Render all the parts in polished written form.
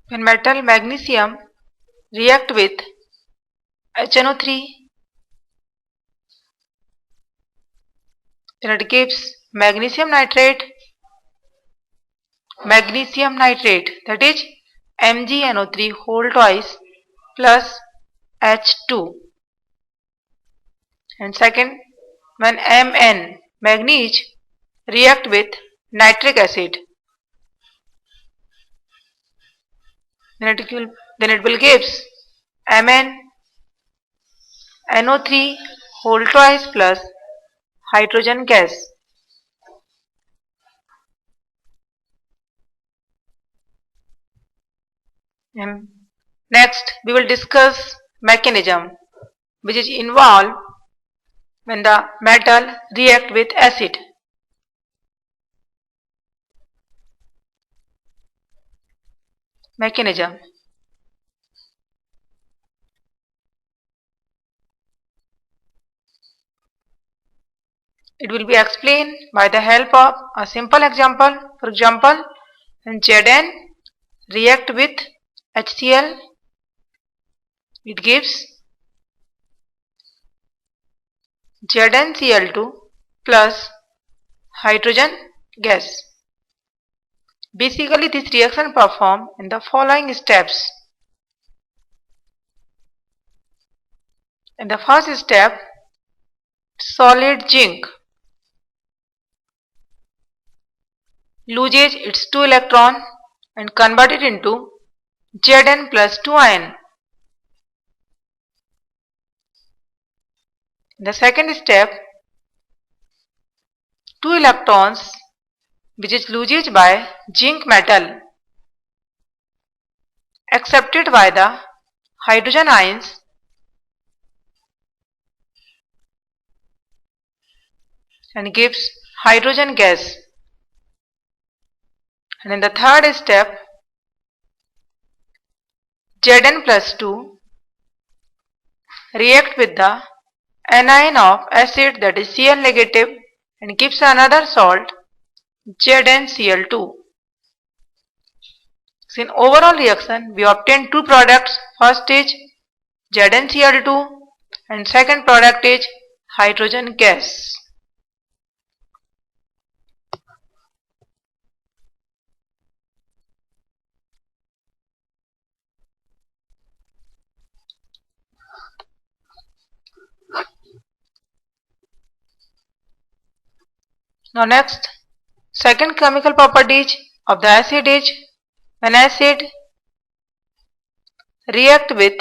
When metal magnesium react with HNO3, then it gives magnesium nitrate, that is MgNO3 whole twice plus H2. And second, when Mn manganese react with nitric acid, then it will gives MnNO3 whole twice plus hydrogen gas. And next we will discuss mechanism which is involved when the metal react with acid. Mechanism. It will be explained by the help of a simple example. For example, when Zn react with HCl, it gives ZnCl2 plus hydrogen gas. Basically, this reaction performed in the following steps. In the first step, solid zinc loses its 2 electron and convert it into Zn plus 2 ion. In the second step, 2 electrons which is loses by zinc metal accepted by the hydrogen ions and gives hydrogen gas. And in the third step, Zn plus 2 react with the anion of acid, that is Cl negative, and gives another salt ZnCl2. So in overall reaction we obtain two products. First is ZnCl2 and second product is hydrogen gas. Now next, second chemical properties of the acid is when acid react with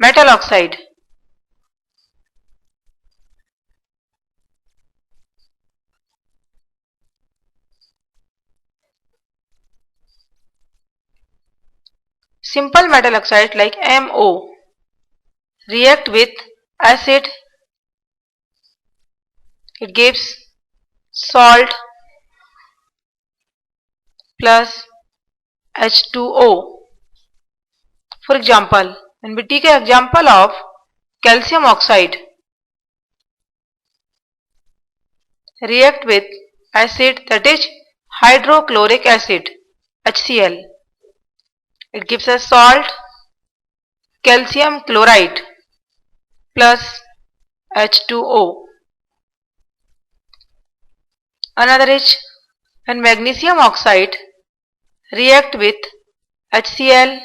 metal oxide, simple metal oxide like MO react with acid, it gives salt plus H2O. For example, when we take an example of calcium oxide react with acid, that is hydrochloric acid HCl, it gives us salt calcium chloride plus H2O. Another is when magnesium oxide react with HCl,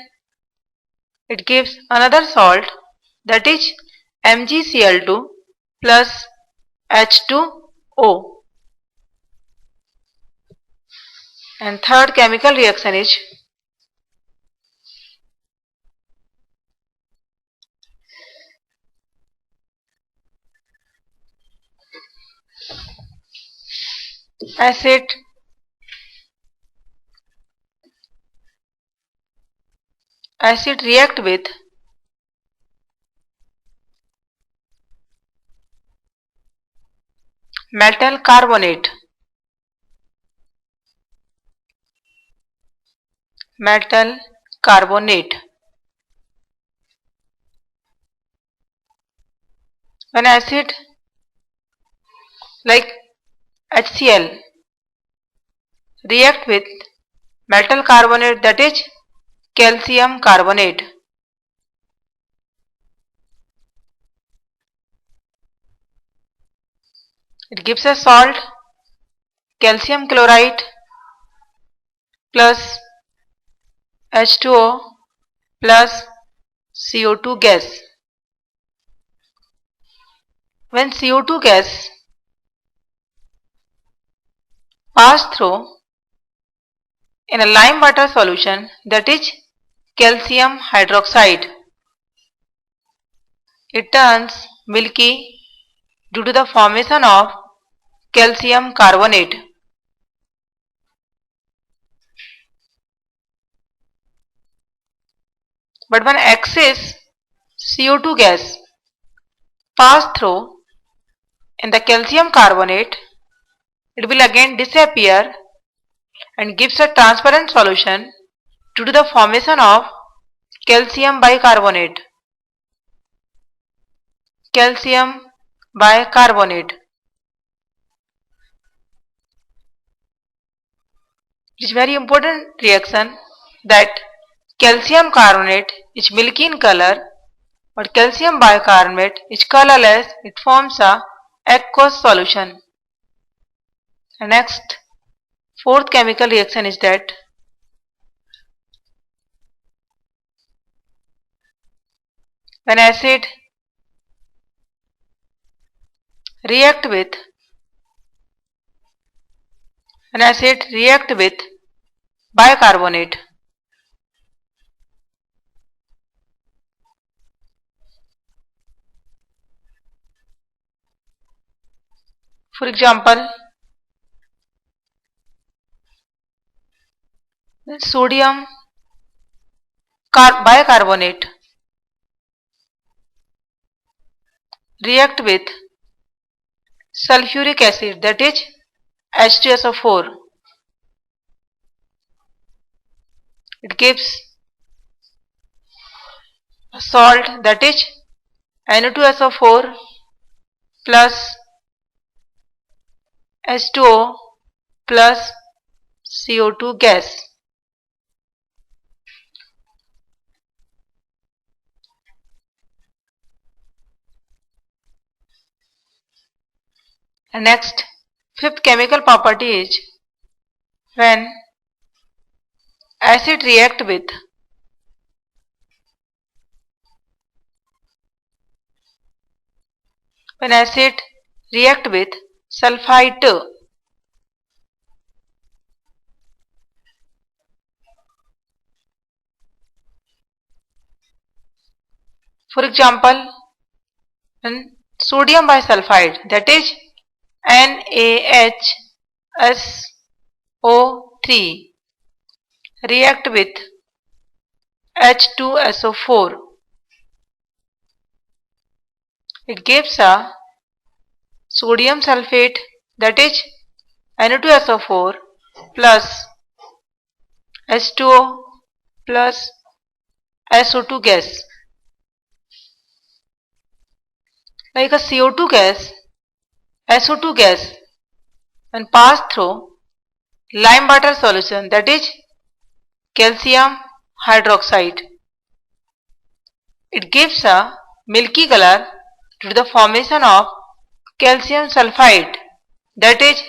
it gives another salt, that is MgCl2 plus H2O. And third chemical reaction is acid react with metal carbonate. When acid like HCl react with metal carbonate, that is calcium carbonate. It gives us salt, calcium chloride plus H2O plus CO2 gas. When CO2 gas pass through in a lime water solution, that is calcium hydroxide, it turns milky due to the formation of calcium carbonate. But when excess CO2 gas pass through in the calcium carbonate, it will again disappear and gives a transparent solution due to the formation of calcium bicarbonate. Calcium bicarbonate. It is very important reaction that calcium carbonate is milky in color, but calcium bicarbonate is colorless. It forms a aqueous solution. The next, fourth chemical reaction is that when acid react with bicarbonate, for example, sodium bicarbonate react with sulfuric acid, that is H2SO4. It gives a salt, that is Na2SO4 plus H2O plus CO2 gas. And next, fifth chemical property is when acid react with sulfite. For example, when sodium bisulfite, that is NaHSO3 react with H2SO4, it gives a sodium sulfate, that is Na2SO4 plus H2O plus SO2 gas. Like a CO2 gas, SO2 gas, when passed through lime water solution, that is calcium hydroxide, it gives a milky color due to the formation of calcium sulfide, that is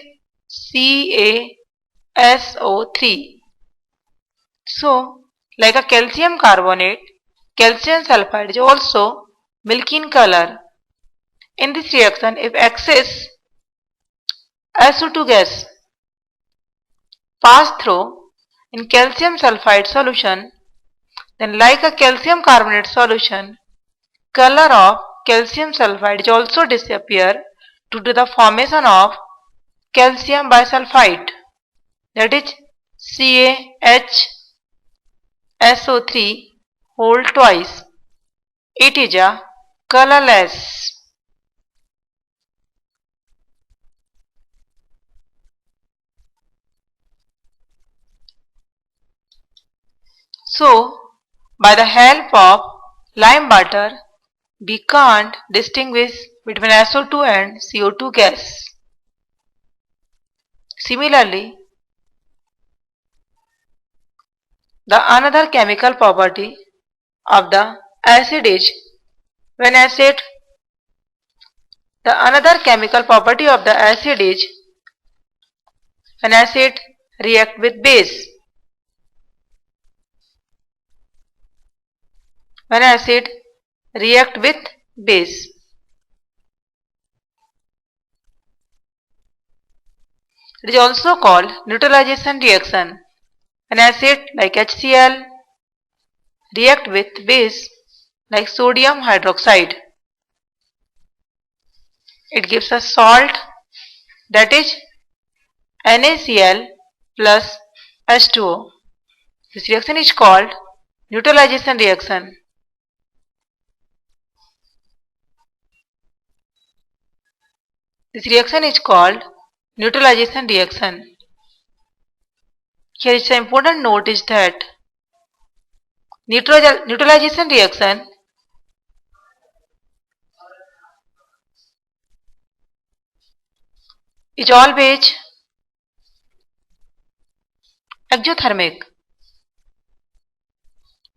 CaSO3. So, like a calcium carbonate, calcium sulfide is also milky in color. In this reaction, if excess SO2 gas pass through in calcium sulfide solution, then like a calcium carbonate solution, color of calcium sulfide is also disappear due to the formation of calcium bisulfite, that is CaHSO3 whole twice. It is a colorless. So, by the help of lime water, we can't distinguish between SO2 and CO2 gas. Similarly, The another chemical property of the acid is when acid the another chemical property of the acid is when acid react with base. When acid react with base. It is also called neutralization reaction. An acid like HCl react with base like sodium hydroxide. It gives us salt, that is NaCl plus H2O. This reaction is called neutralization reaction. This reaction is called neutralization reaction. Here is an important note is that neutralization reaction is always exothermic.